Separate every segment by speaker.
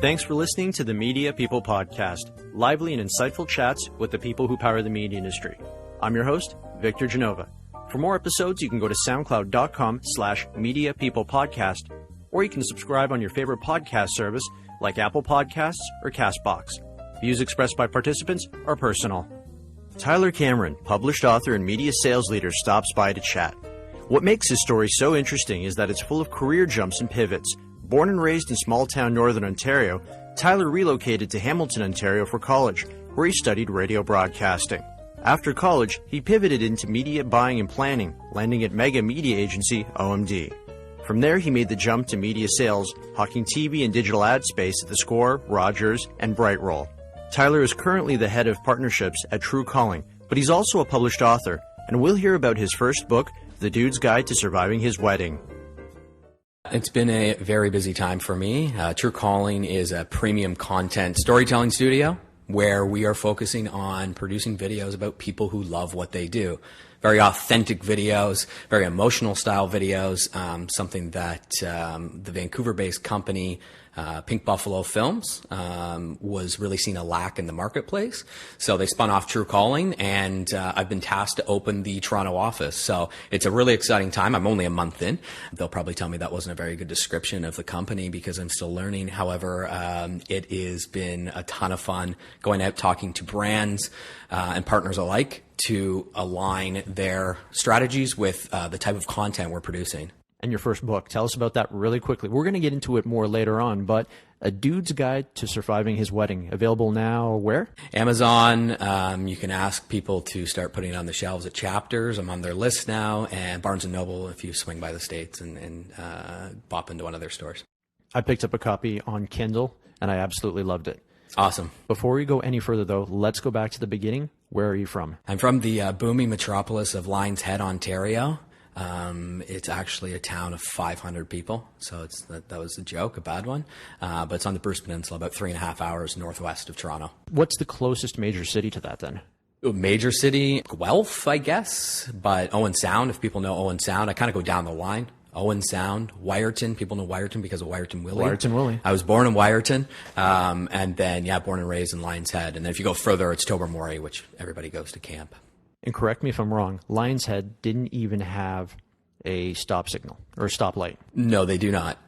Speaker 1: Thanks for listening to the Media People Podcast, lively and insightful chats with the people who power the media industry. I'm your host, Victor Genova. For more episodes, you can go to soundcloud.com/mediapeoplepodcast, or you can subscribe on your favorite podcast service like Apple Podcasts or CastBox. Views expressed by participants are personal. Tyler Cameron, published author and media sales leader, stops by to chat. What makes his story so interesting is that it's full of career jumps and pivots. Born and raised in small-town Northern Ontario, Tyler relocated to Hamilton, Ontario for college, where he studied radio broadcasting. After college, he pivoted into media buying and planning, landing at mega media agency OMD. From there, he made the jump to media sales, hocking TV and digital ad space at TheScore, Rogers, and Brightroll. Tyler is currently the head of partnerships at True Calling, but he's also a published author, and we'll hear about his first book, The Dude's Guide to Surviving His Wedding.
Speaker 2: It's been a very busy time for me. True Calling is a premium content storytelling studio where we are focusing on producing videos about people who love what they do. Very authentic videos, very emotional style videos, something that the Vancouver-based company Pink Buffalo Films was really seeing a lack in the marketplace. So they spun off True Calling, and I've been tasked to open the Toronto office. So it's a really exciting time. I'm only a month in. They'll probably tell me that wasn't a very good description of the company because I'm still learning. However, it has been a ton of fun going out talking to brands and partners alike to align their strategies with the type of content we're producing.
Speaker 1: And your first book, tell us about that really quickly. We're going to get into it more later on, but A Dude's Guide to Surviving His Wedding, available now where?
Speaker 2: Amazon. You can ask people to start putting it on the shelves at Chapters. I'm on their list now, and Barnes & Noble if you swing by the States and pop into one of their stores.
Speaker 1: I picked up a copy on Kindle, and I absolutely loved it.
Speaker 2: Awesome.
Speaker 1: Before we go any further, though, let's go back to the beginning. Where are you from?
Speaker 2: I'm from the booming metropolis of Lions Head, Ontario. It's actually a town of 500 people, so that was a joke, a bad one. But it's on the Bruce Peninsula, about 3.5 hours northwest of Toronto.
Speaker 1: What's the closest major city to that then?
Speaker 2: Major city, Guelph, I guess, but Owen Sound, if people know Owen Sound, I kind of go down the line. Owen Sound, Wyerton, people know Wyerton because of Wyerton Willie.
Speaker 1: Wyerton Willie.
Speaker 2: I was born in Wyerton, and then, born and raised in Lions Head. And then if you go further, it's Tobermory, which everybody goes to camp.
Speaker 1: And correct me if I'm wrong, Lions Head didn't even have a stop signal or a stoplight.
Speaker 2: No, they do not.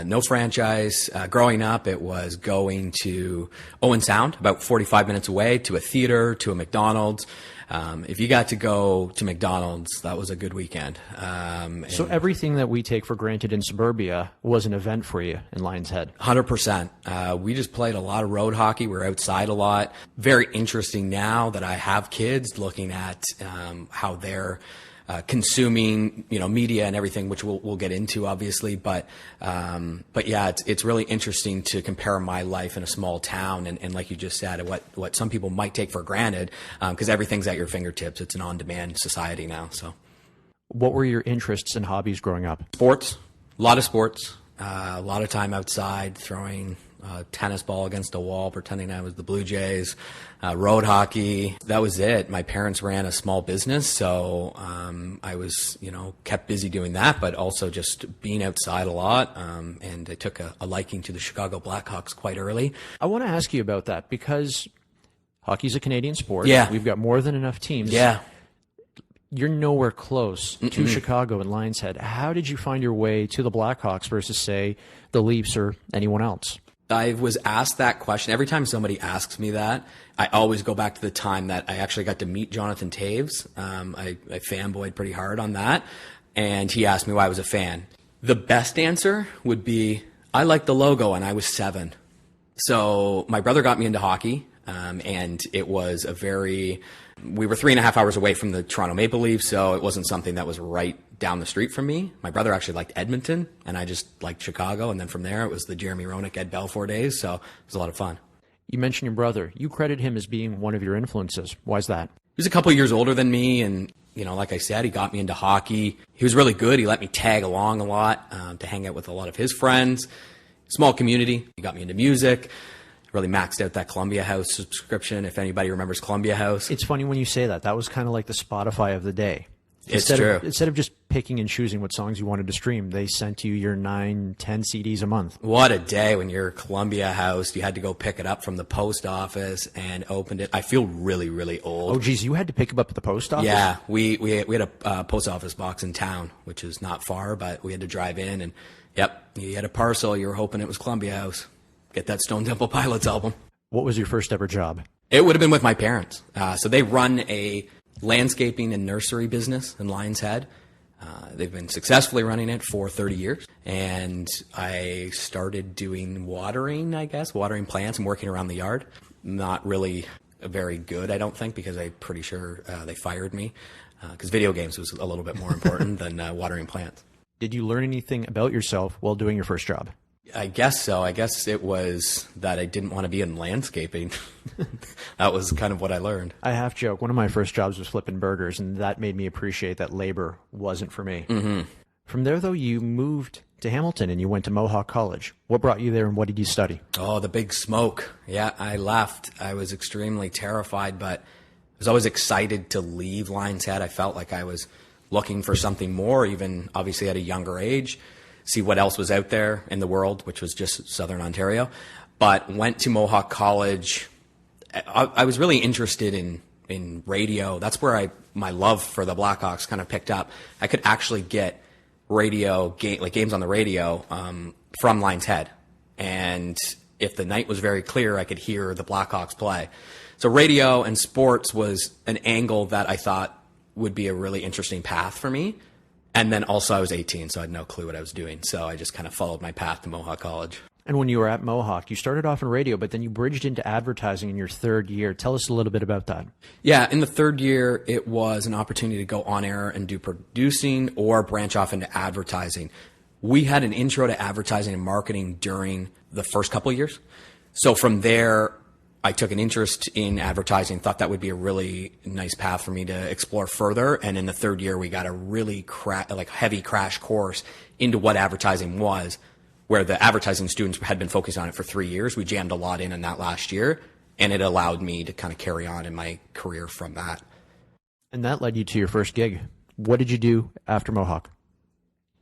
Speaker 2: No franchise. Growing up, it was going to Owen Sound, about 45 minutes away, to a theater, to a McDonald's. If you got to go to McDonald's, that was a good weekend.
Speaker 1: So everything that we take for granted in suburbia was an event for you in Lions Head?
Speaker 2: 100%. We just played a lot of road hockey. We were outside a lot. Very interesting now that I have kids, looking at how they're consuming, media and everything, which we'll get into, obviously. But yeah, it's really interesting to compare my life in a small town and like you just said, what some people might take for granted, because everything's at your fingertips. It's an on-demand society now. So,
Speaker 1: what were your interests and hobbies growing up?
Speaker 2: Sports, a lot of sports, a lot of time outside throwing tennis ball against a wall, pretending I was the Blue Jays, road hockey. That was it. My parents ran a small business, so I was, kept busy doing that, but also just being outside a lot. And I took a liking to the Chicago Blackhawks quite early.
Speaker 1: I want to ask you about that because hockey's a Canadian sport.
Speaker 2: Yeah.
Speaker 1: We've got more than enough teams.
Speaker 2: Yeah.
Speaker 1: You're nowhere close to Chicago and Lions Head. How did you find your way to the Blackhawks versus, say, the Leafs or anyone else?
Speaker 2: I was asked that question. Every time somebody asks me that, I always go back to the time that I actually got to meet Jonathan Toews. I fanboyed pretty hard on that, and he asked me why I was a fan. The best answer would be, I liked the logo, and I was 7. So my brother got me into hockey, and it was we were 3.5 hours away from the Toronto Maple Leafs, so it wasn't something that was right down the street from me. My brother actually liked Edmonton, and I just liked Chicago. And then from there, it was the Jeremy Roenick, Ed Belfour days. So it was a lot of fun.
Speaker 1: You mentioned your brother. You credit him as being one of your influences. Why is that?
Speaker 2: He was a couple of years older than me. And, like I said, he got me into hockey. He was really good. He let me tag along a lot to hang out with a lot of his friends. Small community. He got me into music. Really maxed out that Columbia House subscription, if anybody remembers Columbia House.
Speaker 1: It's funny when you say that. That was kind of like the Spotify of the day.
Speaker 2: It's true.
Speaker 1: Instead of just picking and choosing what songs you wanted to stream, they sent you your 9, 10 CDs a month.
Speaker 2: What a day when you're Columbia House. You had to go pick it up from the post office and opened it. I feel really, really old.
Speaker 1: Oh, geez, you had to pick them up at the post office?
Speaker 2: Yeah, we had a post office box in town, which is not far, but we had to drive in and, yep, you had a parcel. You were hoping it was Columbia House. Get that Stone Temple Pilots album.
Speaker 1: What was your first ever job?
Speaker 2: It would have been with my parents. So they run a landscaping and nursery business in Lions Head. They've been successfully running it for 30 years. And I started doing watering plants and working around the yard. Not really very good, I don't think, because I'm pretty sure they fired me because video games was a little bit more important than watering plants.
Speaker 1: Did you learn anything about yourself while doing your first job?
Speaker 2: I guess so. I guess it was that I didn't want to be in landscaping. That was kind of what I learned.
Speaker 1: I half joke. One of my first jobs was flipping burgers, and that made me appreciate that labor wasn't for me.
Speaker 2: Mm-hmm.
Speaker 1: From there, though, you moved to Hamilton and you went to Mohawk College. What brought you there and what did you study?
Speaker 2: Oh, the big smoke. Yeah, I left. I was extremely terrified, but I was always excited to leave Lions Head. I felt like I was looking for something more, even obviously at a younger age. See what else was out there in the world, which was just Southern Ontario. But went to Mohawk College. I was really interested in radio. That's where my love for the Blackhawks kind of picked up. I could actually get games on the radio from Lions Head. And if the night was very clear, I could hear the Blackhawks play. So radio and sports was an angle that I thought would be a really interesting path for me. And then also I was 18, so I had no clue what I was doing. So I just kind of followed my path to Mohawk College.
Speaker 1: And when you were at Mohawk, you started off in radio, but then you bridged into advertising in your third year. Tell us a little bit about that.
Speaker 2: Yeah, in the third year, it was an opportunity to go on air and do producing or branch off into advertising. We had an intro to advertising and marketing during the first couple of years. So from there, I took an interest in advertising, thought that would be a really nice path for me to explore further. And in the third year, we got a really heavy crash course into what advertising was, where the advertising students had been focused on it for 3 years. We jammed a lot in that last year, and it allowed me to kind of carry on in my career from that.
Speaker 1: And that led you to your first gig. What did you do after Mohawk?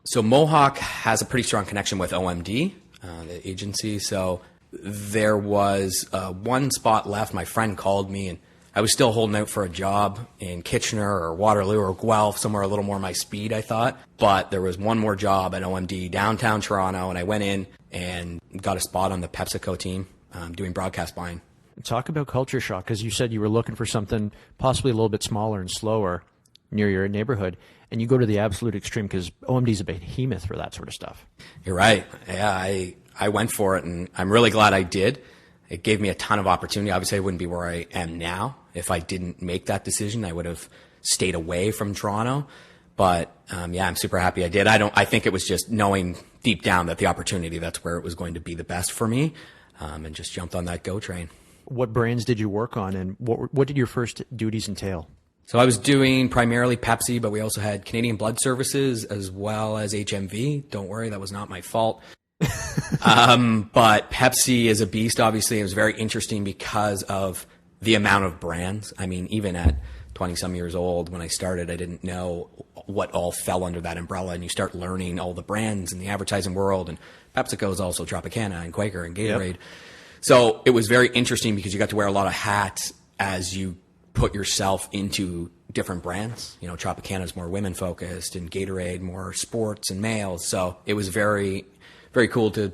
Speaker 2: So Mohawk has a pretty strong connection with OMD, the agency. So there was one spot left. My friend called me, and I was still holding out for a job in Kitchener or Waterloo or Guelph, somewhere a little more my speed, I thought. But there was one more job at OMD downtown Toronto, and I went in and got a spot on the PepsiCo team doing broadcast buying.
Speaker 1: Talk about culture shock, because you said you were looking for something possibly a little bit smaller and slower near your neighborhood, and you go to the absolute extreme because OMD is a behemoth for that sort of stuff.
Speaker 2: You're right. Yeah, I went for it, and I'm really glad I did. It gave me a ton of opportunity. Obviously, I wouldn't be where I am now if I didn't make that decision. I would have stayed away from Toronto. But yeah, I'm super happy I did. I think it was just knowing deep down that the opportunity, that's where it was going to be the best for me, and just jumped on that go train.
Speaker 1: What brands did you work on, and what did your first duties entail?
Speaker 2: So I was doing primarily Pepsi, but we also had Canadian Blood Services as well as HMV. Don't worry, that was not my fault. But Pepsi is a beast, obviously. It was very interesting because of the amount of brands. I mean, even at 20-some years old, when I started, I didn't know what all fell under that umbrella. And you start learning all the brands in the advertising world. And PepsiCo is also Tropicana and Quaker and Gatorade. Yep. So it was very interesting because you got to wear a lot of hats as you put yourself into different brands. You know, Tropicana is more women focused and Gatorade more sports and males. So it was very, very cool to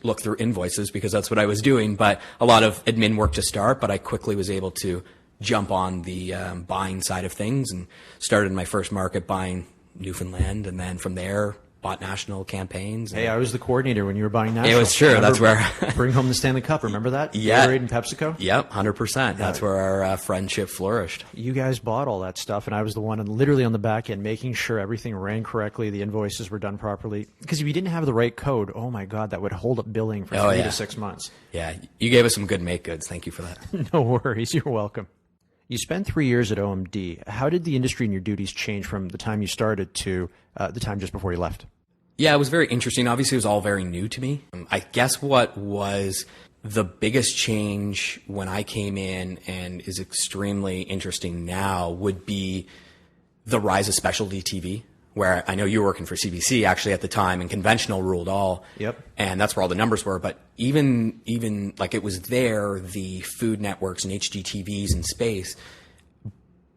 Speaker 2: look through invoices because that's what I was doing, but a lot of admin work to start, but I quickly was able to jump on the buying side of things and started my first market buying Newfoundland, and then from there bought national campaigns.
Speaker 1: Hey, I was the coordinator when you were buying national.
Speaker 2: It was true. That's where
Speaker 1: bring home the Stanley Cup. Remember that?
Speaker 2: Yeah.
Speaker 1: Gatorade and PepsiCo.
Speaker 2: Yep, 100%. That's where our friendship flourished.
Speaker 1: You guys bought all that stuff, and I was the one literally on the back end making sure everything ran correctly, the invoices were done properly. Because if you didn't have the right code, oh my God, that would hold up billing for 3 to 6 months.
Speaker 2: Yeah, you gave us some good make goods. Thank you for that.
Speaker 1: No worries. You're welcome. You spent 3 years at OMD. How did the industry and your duties change from the time you started to the time just before you left?
Speaker 2: Yeah, it was very interesting. Obviously, it was all very new to me. I guess what was the biggest change when I came in and is extremely interesting now would be the rise of specialty TV, where I know you were working for CBC actually at the time, and conventional ruled all.
Speaker 1: Yep.
Speaker 2: And that's where all the numbers were. But even like it was there, the Food Networks and HGTVs in space,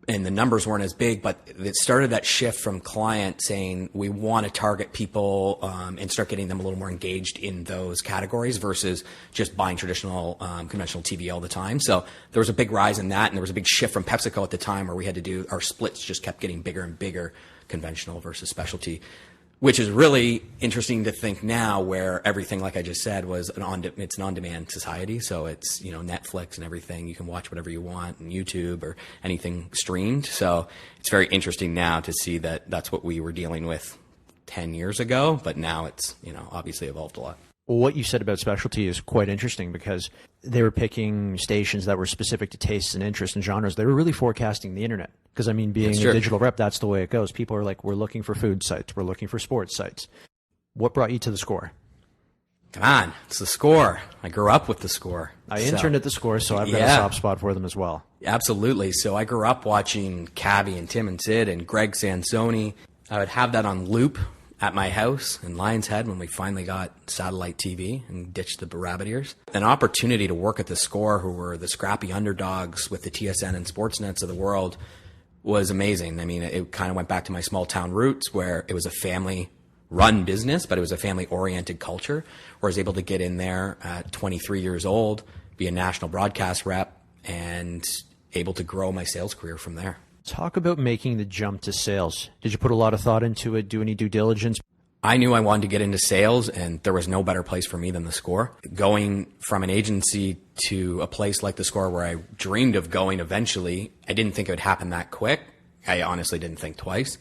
Speaker 2: and the numbers weren't as big, but it started that shift from client saying we want to target people and start getting them a little more engaged in those categories versus just buying traditional conventional TV all the time. So there was a big rise in that, and there was a big shift from PepsiCo at the time where we had to do our splits just kept getting bigger and bigger, conventional versus specialty, which is really interesting to think now, where everything, like I just said, was it's an on-demand society. So it's, Netflix and everything. You can watch whatever you want, and YouTube or anything streamed. So it's very interesting now to see that that's what we were dealing with 10 years ago, but now it's, obviously evolved a lot.
Speaker 1: Well, what you said about specialty is quite interesting, because they were picking stations that were specific to tastes and interests and genres. They were really forecasting the internet. Because, being a digital rep, that's the way it goes. People are like, we're looking for food sites. We're looking for sports sites. What brought you to TheScore?
Speaker 2: Come on, it's TheScore. I grew up with TheScore.
Speaker 1: I interned at TheScore, so I've got a soft spot for them as well.
Speaker 2: Absolutely. So I grew up watching Cabby and Tim and Sid and Greg Sansoni. I would have that on loop at my house in Lion's Head when we finally got satellite TV and ditched the rabbit ears. An opportunity to work at TheScore, who were the scrappy underdogs with the TSN and Sportsnets of the world, was amazing. It kind of went back to my small town roots, where it was a family run business, but it was a family oriented culture, where I was able to get in there at 23 years old, be a national broadcast rep, and able to grow my sales career from there.
Speaker 1: Talk about making the jump to sales. Did you put a lot of thought into it? Do any due diligence?
Speaker 2: I knew I wanted to get into sales, and there was no better place for me than TheScore. Going from an agency to a place like TheScore, where I dreamed of going eventually, I didn't think it would happen that quick. I honestly didn't think twice.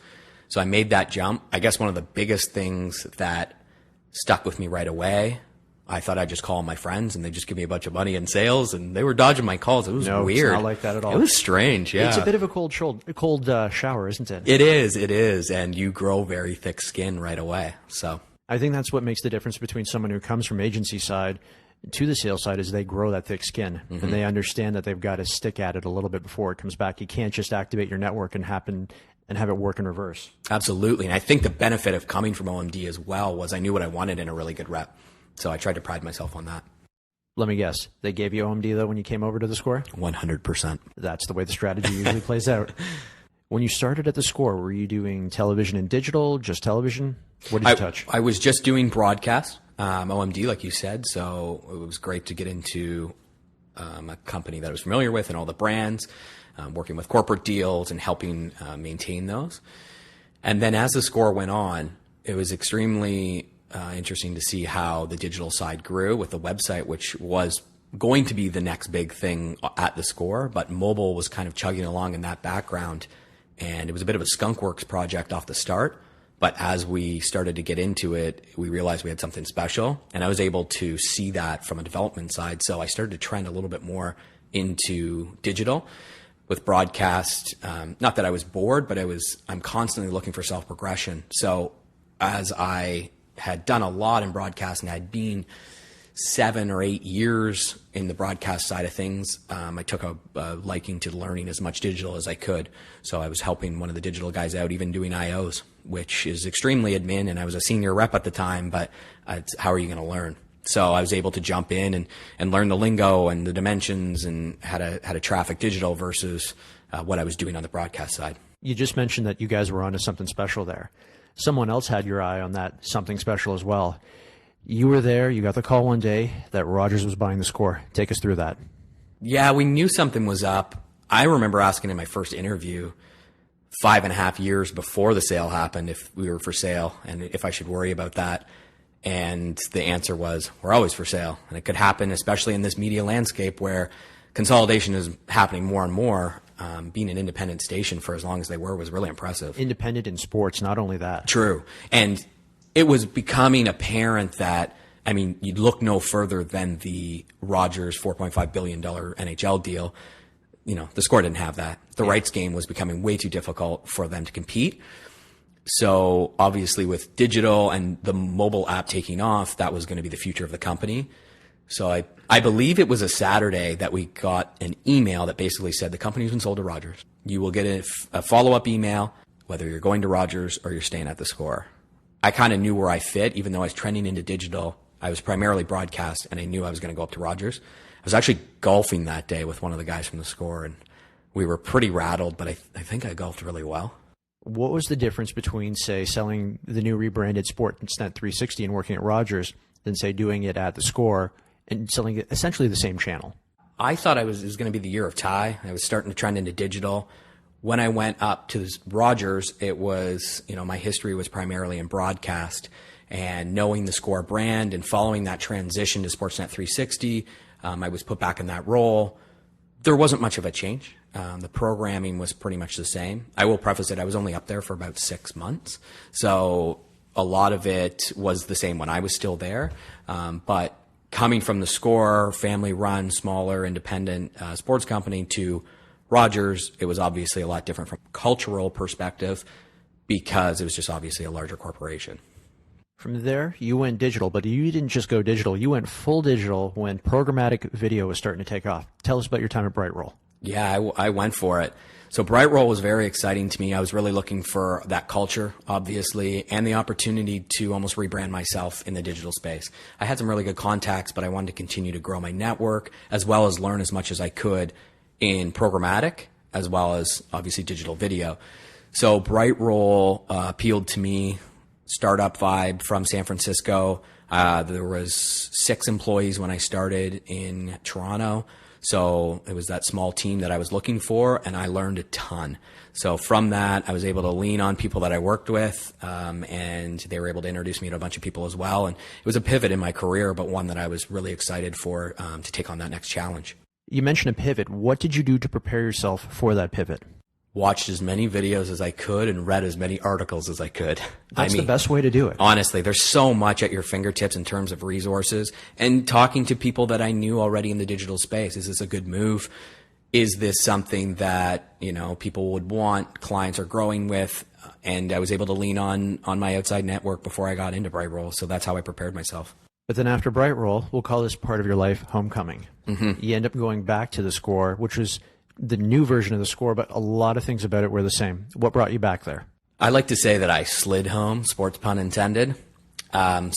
Speaker 2: So I made that jump. I guess one of the biggest things that stuck with me right away, I thought I'd just call my friends and they'd just give me a bunch of money in sales, and they were dodging my calls. It was weird.
Speaker 1: It's not like that at all.
Speaker 2: It was strange, yeah.
Speaker 1: It's a bit of a cold shower, isn't it?
Speaker 2: It is. And you grow very thick skin right away. So
Speaker 1: I think that's what makes the difference between someone who comes from agency side to the sales side, is they grow that thick skin, and they understand that they've got to stick at it a little bit before it comes back. You can't just activate your network and have it work in reverse.
Speaker 2: Absolutely. And I think the benefit of coming from OMD as well was I knew what I wanted in a really good rep. So I tried to pride myself on that.
Speaker 1: Let me guess. They gave you OMD, though, when you came over to TheScore?
Speaker 2: 100%.
Speaker 1: That's the way the strategy usually plays out. When you started at TheScore, were you doing television and digital, just television? What did you touch?
Speaker 2: I was just doing broadcast, OMD, like you said. So it was great to get into a company that I was familiar with and all the brands, working with corporate deals and helping maintain those. And then as TheScore went on, it was extremely interesting to see how the digital side grew with the website, which was going to be the next big thing at TheScore, but mobile was kind of chugging along in that background. And it was a bit of a skunkworks project off the start. But as we started to get into it, we realized we had something special. And I was able to see that from a development side. So I started to trend a little bit more into digital with broadcast. Not that I was bored, but I'm constantly looking for self-progression. So as I had done a lot in broadcast and had been 7 or 8 years in the broadcast side of things, I took a liking to learning as much digital as I could. So I was helping one of the digital guys out, even doing IOs, which is extremely admin. And I was a senior rep at the time, but how are you going to learn? So I was able to jump in and learn the lingo and the dimensions and how to traffic digital versus what I was doing on the broadcast side.
Speaker 1: You just mentioned that you guys were onto something special there. Someone else had your eye on that something special as well. You were there. You got the call one day that Rogers was buying TheScore. Take us through that.
Speaker 2: Yeah, we knew something was up. I remember asking in my first interview 5.5 years before the sale happened if we were for sale and if I should worry about that. And the answer was, we're always for sale. And it could happen, especially in this media landscape where consolidation is happening more and more. Being an independent station for as long as they were was really impressive.
Speaker 1: Independent in sports, not only that.
Speaker 2: True. And it was becoming apparent that, you'd look no further than the Rogers $4.5 billion NHL deal. TheScore didn't have that. The rights game was becoming way too difficult for them to compete. So obviously with digital and the mobile app taking off, that was going to be the future of the company. So I believe it was a Saturday that we got an email that basically said the company's been sold to Rogers. You will get a follow-up email whether you're going to Rogers or you're staying at TheScore. I kind of knew where I fit, even though I was trending into digital. I was primarily broadcast, and I knew I was going to go up to Rogers. I was actually golfing that day with one of the guys from TheScore, and we were pretty rattled, but I think I golfed really well.
Speaker 1: What was the difference between, say, selling the new rebranded Sportsnet 360 and working at Rogers than, say, doing it at TheScore and selling essentially the same channel?
Speaker 2: I thought it was going to be the year of Ty. I was starting to trend into digital. When I went up to Rogers, it was, my history was primarily in broadcast, and knowing the TheScore brand and following that transition to Sportsnet 360, I was put back in that role. There wasn't much of a change. The programming was pretty much the same. I will preface it, I was only up there for about 6 months. So a lot of it was the same when I was still there. But coming from TheScore, family-run, smaller, independent sports company to Rogers, it was obviously a lot different from a cultural perspective because it was just obviously a larger corporation.
Speaker 1: From there, you went digital, but you didn't just go digital. You went full digital when programmatic video was starting to take off. Tell us about your time at Brightroll.
Speaker 2: Yeah, I went for it. So Brightroll was very exciting to me. I was really looking for that culture, obviously, and the opportunity to almost rebrand myself in the digital space. I had some really good contacts, but I wanted to continue to grow my network as well as learn as much as I could in programmatic as well as obviously digital video. So Brightroll appealed to me. Startup vibe from San Francisco. There was 6 employees when I started in Toronto. So it was that small team that I was looking for, and I learned a ton. So from that, I was able to lean on people that I worked with, and they were able to introduce me to a bunch of people as well. And it was a pivot in my career, but one that I was really excited for to take on that next challenge.
Speaker 1: You mentioned a pivot. What did you do to prepare yourself for that pivot?
Speaker 2: Watched as many videos as I could and read as many articles as I could.
Speaker 1: That's the best way to do it.
Speaker 2: Honestly, there's so much at your fingertips in terms of resources, and talking to people that I knew already in the digital space. Is this a good move? Is this something that, people would want, clients are growing with? And I was able to lean on my outside network before I got into Brightroll. So that's how I prepared myself.
Speaker 1: But then after Brightroll, we'll call this part of your life homecoming. Mm-hmm. You end up going back to TheScore, which was the new version of TheScore, but a lot of things about it were the same. What brought you back there?
Speaker 2: I like to say that I slid home, sports pun intended. Going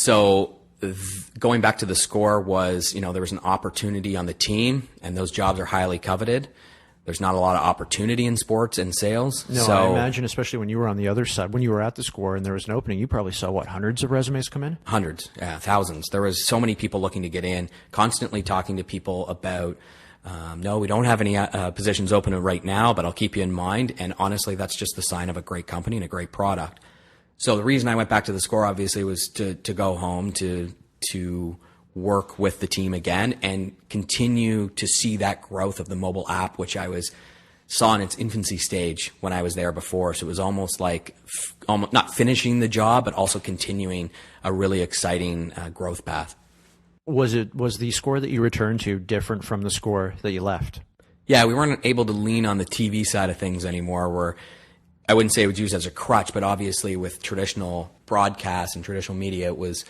Speaker 2: back to TheScore was, there was an opportunity on the team, and those jobs are highly coveted. There's not a lot of opportunity in sports and sales.
Speaker 1: No, I imagine, especially when you were on the other side, when you were at TheScore and there was an opening, you probably saw, hundreds of resumes come in?
Speaker 2: Hundreds, yeah, thousands. There was so many people looking to get in, constantly talking to people about, no, we don't have any positions open right now, but I'll keep you in mind. And honestly, that's just the sign of a great company and a great product. So the reason I went back to TheScore, obviously, was to go home, to work with the team again and continue to see that growth of the mobile app, which I saw in its infancy stage when I was there before. So it was almost like almost not finishing the job, but also continuing a really exciting growth path.
Speaker 1: Was the score that you returned to different from the score that you left?
Speaker 2: Yeah, we weren't able to lean on the TV side of things anymore, where I wouldn't say it was used as a crutch, but obviously with traditional broadcast and traditional media, it was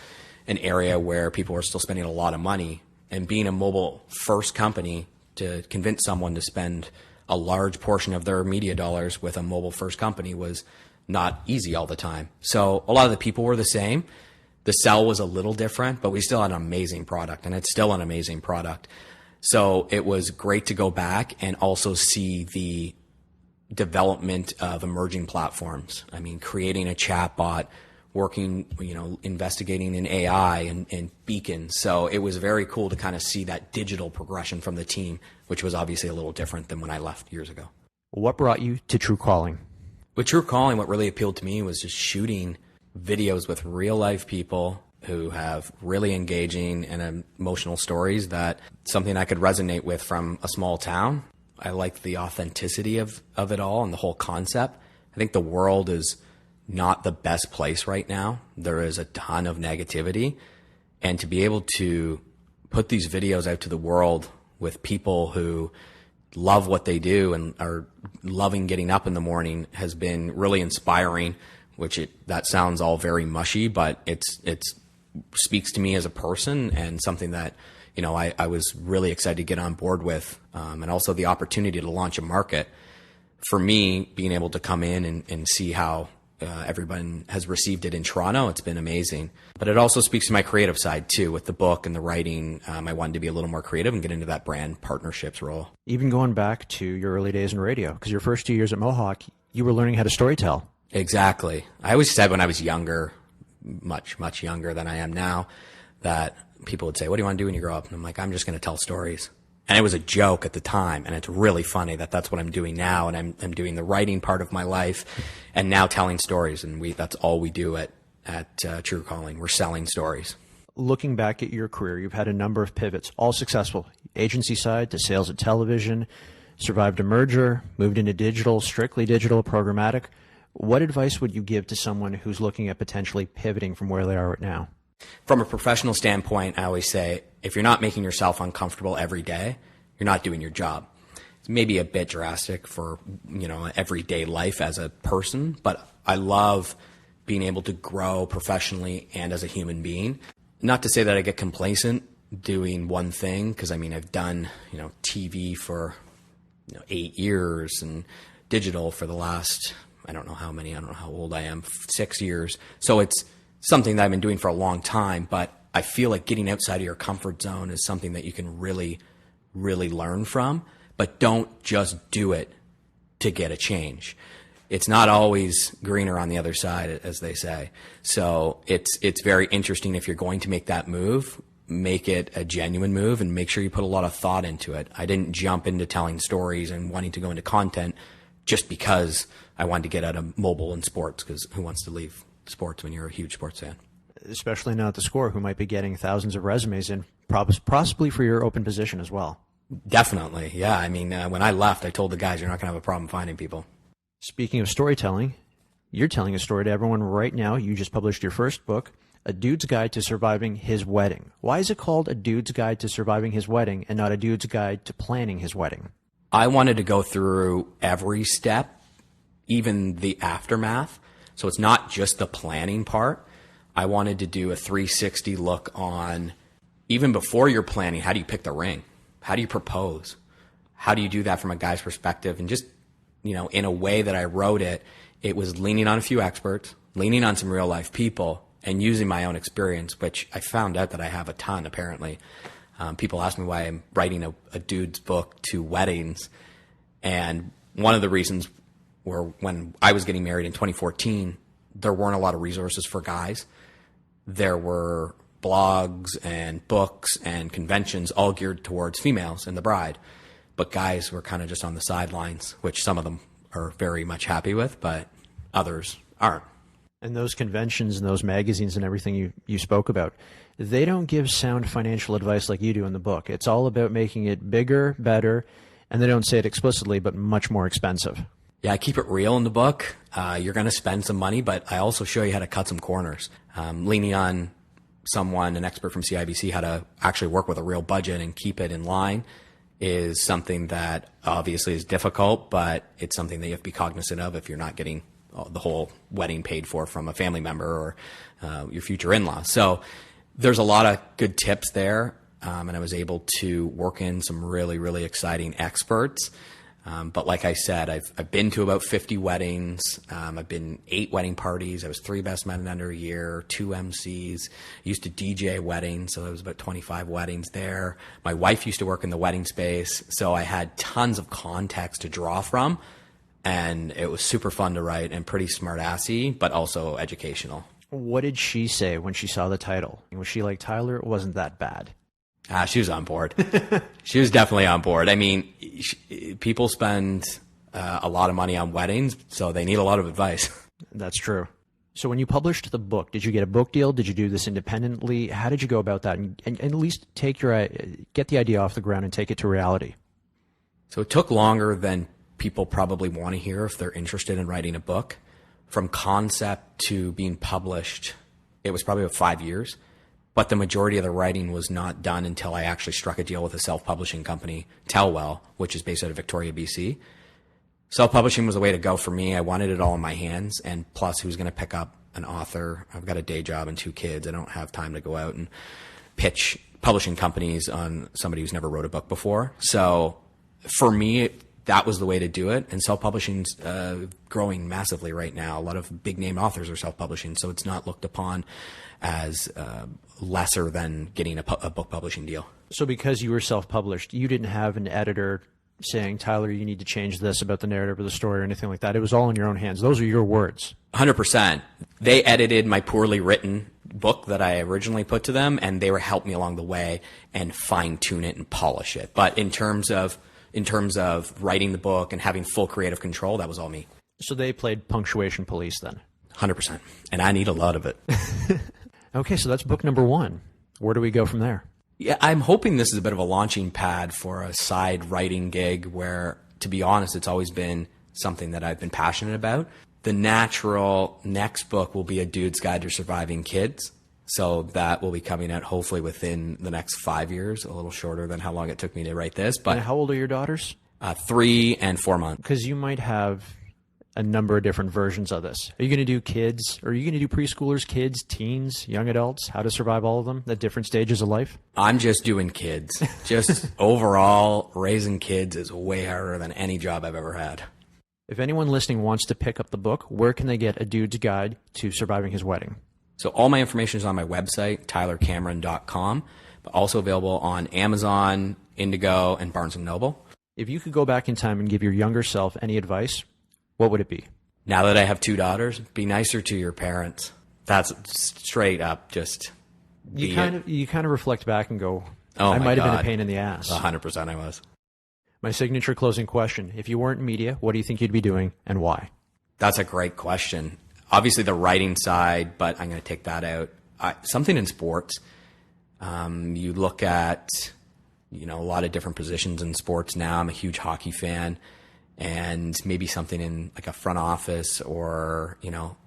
Speaker 2: an area where people were still spending a lot of money. And being a mobile-first company, to convince someone to spend a large portion of their media dollars with a mobile-first company was not easy all the time. So a lot of the people were the same. The sell was a little different, but we still had an amazing product, and it's still an amazing product. So it was great to go back and also see the development of emerging platforms. I mean, creating a chatbot, working, investigating in AI and Beacon. So it was very cool to kind of see that digital progression from the team, which was obviously a little different than when I left years ago.
Speaker 1: What brought you to True Calling?
Speaker 2: With True Calling, what really appealed to me was just shooting videos with real life people who have really engaging and emotional stories, that something I could resonate with from a small town. I liked the authenticity of it all and the whole concept. I think the world is not the best place right now. There is a ton of negativity, and to be able to put these videos out to the world with people who love what they do and are loving getting up in the morning has been really inspiring, that sounds all very mushy, but it's speaks to me as a person and something that, I was really excited to get on board with. And also the opportunity to launch a market. for me, being able to come in and see how everyone has received it in Toronto, it's been amazing. But it also speaks to my creative side too. With the book and the writing, I wanted to be a little more creative and get into that brand partnerships role.
Speaker 1: Even going back to your early days in radio, because your first 2 years at Mohawk, you were learning how to storytell.
Speaker 2: Exactly. I always said when I was younger, much, much younger than I am now, that people would say, what do you want to do when you grow up? And I'm like, I'm just going to tell stories. And it was a joke at the time. And it's really funny that that's what I'm doing now. And I'm doing the writing part of my life and now telling stories. And that's all we do at True Calling. We're selling stories.
Speaker 1: Looking back at your career, you've had a number of pivots, all successful. Agency side to sales at television, survived a merger, moved into digital, strictly digital, programmatic. What advice would you give to someone who's looking at potentially pivoting from where they are right now?
Speaker 2: From a professional standpoint, I always say, if you're not making yourself uncomfortable every day, you're not doing your job. It's maybe a bit drastic for, everyday life as a person, but I love being able to grow professionally and as a human being. Not to say that I get complacent doing one thing, because I've done, TV for 8 years and digital for the last, I don't know how old I am, 6 years. So it's something that I've been doing for a long time, but I feel like getting outside of your comfort zone is something that you can really, really learn from, but don't just do it to get a change. It's not always greener on the other side, as they say. So it's very interesting. If you're going to make that move, make it a genuine move and make sure you put a lot of thought into it. I didn't jump into telling stories and wanting to go into content just because I wanted to get out of mobile and sports, because who wants to leave sports when you're a huge sports fan?
Speaker 1: Especially now at TheScore, who might be getting thousands of resumes in, possibly for your open position as well.
Speaker 2: Definitely, yeah. When I left, I told the guys, you're not going to have a problem finding people.
Speaker 1: Speaking of storytelling, you're telling a story to everyone right now. You just published your first book, A Dude's Guide to Surviving His Wedding. Why is it called A Dude's Guide to Surviving His Wedding and not A Dude's Guide to Planning His Wedding?
Speaker 2: I wanted to go through every step, even the aftermath. So it's not just the planning part. I wanted to do a 360 look on, even before you're planning, how do you pick the ring? How do you propose? How do you do that from a guy's perspective? And just, in a way that I wrote it, it was leaning on a few experts, leaning on some real life people, and using my own experience, which I found out that I have a ton, apparently. People ask me why I'm writing a dude's book to weddings. And one of the reasons were when I was getting married in 2014, there weren't a lot of resources for guys. There were blogs and books and conventions all geared towards females and the bride. But guys were kind of just on the sidelines, which some of them are very much happy with, but others aren't.
Speaker 1: And those conventions and those magazines and everything you spoke about, they don't give sound financial advice like you do in the book. It's all about making it bigger, better, and they don't say it explicitly, but much more expensive.
Speaker 2: Yeah, I keep it real in the book. You're going to spend some money, but I also show you how to cut some corners. Leaning on someone, an expert from CIBC, how to actually work with a real budget and keep it in line is something that obviously is difficult, but it's something that you have to be cognizant of if you're not getting the whole wedding paid for from a family member or your future in-law. So there's a lot of good tips there, and I was able to work in some really, really exciting experts. But like I said, I've been to about 50 weddings. I've been 8 wedding parties. I was 3 best men in under a year, 2 MCs. I used to DJ weddings, so there was about 25 weddings there. My wife used to work in the wedding space, so I had tons of context to draw from, and it was super fun to write and pretty smart-assy, but also educational.
Speaker 1: What did she say when she saw the title? Was she like, Tyler, it wasn't that bad?
Speaker 2: She was on board. She was definitely on board. People spend a lot of money on weddings, so they need a lot of advice.
Speaker 1: That's true. So when you published the book, did you get a book deal? Did you do this independently? How did you go about that? And at least get the idea off the ground and take it to reality.
Speaker 2: So it took longer than people probably want to hear if they're interested in writing a book. From concept to being published, it was probably about 5 years. But the majority of the writing was not done until I actually struck a deal with a self-publishing company, Tellwell, which is based out of Victoria, BC. Self-publishing was the way to go for me. I wanted it all in my hands, and plus, who's going to pick up an author? I've got a day job and 2 kids. I don't have time to go out and pitch publishing companies on somebody who's never wrote a book before. So for me, that was the way to do it. And self-publishing's growing massively right now. A lot of big name authors are self-publishing, so it's not looked upon as lesser than getting a book publishing deal.
Speaker 1: So because you were self-published, you didn't have an editor saying, Tyler, you need to change this about the narrative or the story or anything like that. It was all in your own hands. Those are your words. 100%.
Speaker 2: They edited my poorly written book that I originally put to them, and they were helping me along the way and fine tune it and polish it. But in terms of writing the book and having full creative control, that was all me.
Speaker 1: So they played punctuation police then?
Speaker 2: 100%. And I need a lot of it.
Speaker 1: Okay, so that's book number 1. Where do we go from there?
Speaker 2: Yeah, I'm hoping this is a bit of a launching pad for a side writing gig where, to be honest, it's always been something that I've been passionate about. The natural next book will be A Dude's Guide to Surviving Kids. So that will be coming out hopefully within the next 5 years, a little shorter than how long it took me to write this. But
Speaker 1: and how old are your daughters?
Speaker 2: 3 and 4 months.
Speaker 1: Because you might have a number of different versions of this. Are you going to do kids? Or are you going to do preschoolers, kids, teens, young adults? How to survive all of them at different stages of life?
Speaker 2: I'm just doing kids. Just overall, raising kids is way harder than any job I've ever had.
Speaker 1: If anyone listening wants to pick up the book, where can they get A Dude's Guide to Surviving His Wedding?
Speaker 2: So all my information is on my website, tylercameron.com, but also available on Amazon, Indigo, and Barnes & Noble.
Speaker 1: If you could go back in time and give your younger self any advice, what would it be?
Speaker 2: Now that I have 2 daughters, be nicer to your parents. That's straight up just...
Speaker 1: You kind of reflect back and go,
Speaker 2: oh
Speaker 1: I might have been a
Speaker 2: God.
Speaker 1: pain in the ass.
Speaker 2: 100% I was.
Speaker 1: My signature closing question. If you weren't in media, what do you think you'd be doing and why?
Speaker 2: That's a great question. Obviously the writing side, but I'm going to take that out. Something in sports. You look at, a lot of different positions in sports now. I'm a huge hockey fan, and maybe something in like a front office or,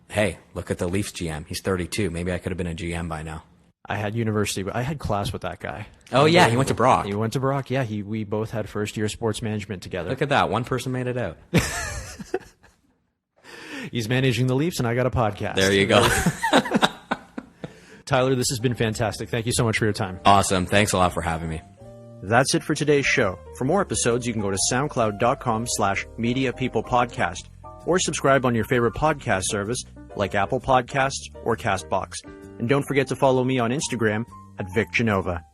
Speaker 2: hey, look at the Leafs GM. He's 32. Maybe I could have been a GM by now.
Speaker 1: I had class with that guy.
Speaker 2: Oh yeah, he went to Brock.
Speaker 1: He went to Brock. Yeah, we both had first year sports management together.
Speaker 2: Look at that. One person made it out.
Speaker 1: He's managing the Leafs, and I got a podcast.
Speaker 2: There you go.
Speaker 1: Tyler, this has been fantastic. Thank you so much for your time.
Speaker 2: Awesome. Thanks a lot for having me.
Speaker 1: That's it for today's show. For more episodes, you can go to soundcloud.com/mediapeoplepodcast or subscribe on your favorite podcast service like Apple Podcasts or CastBox. And don't forget to follow me on Instagram at Vic Genova.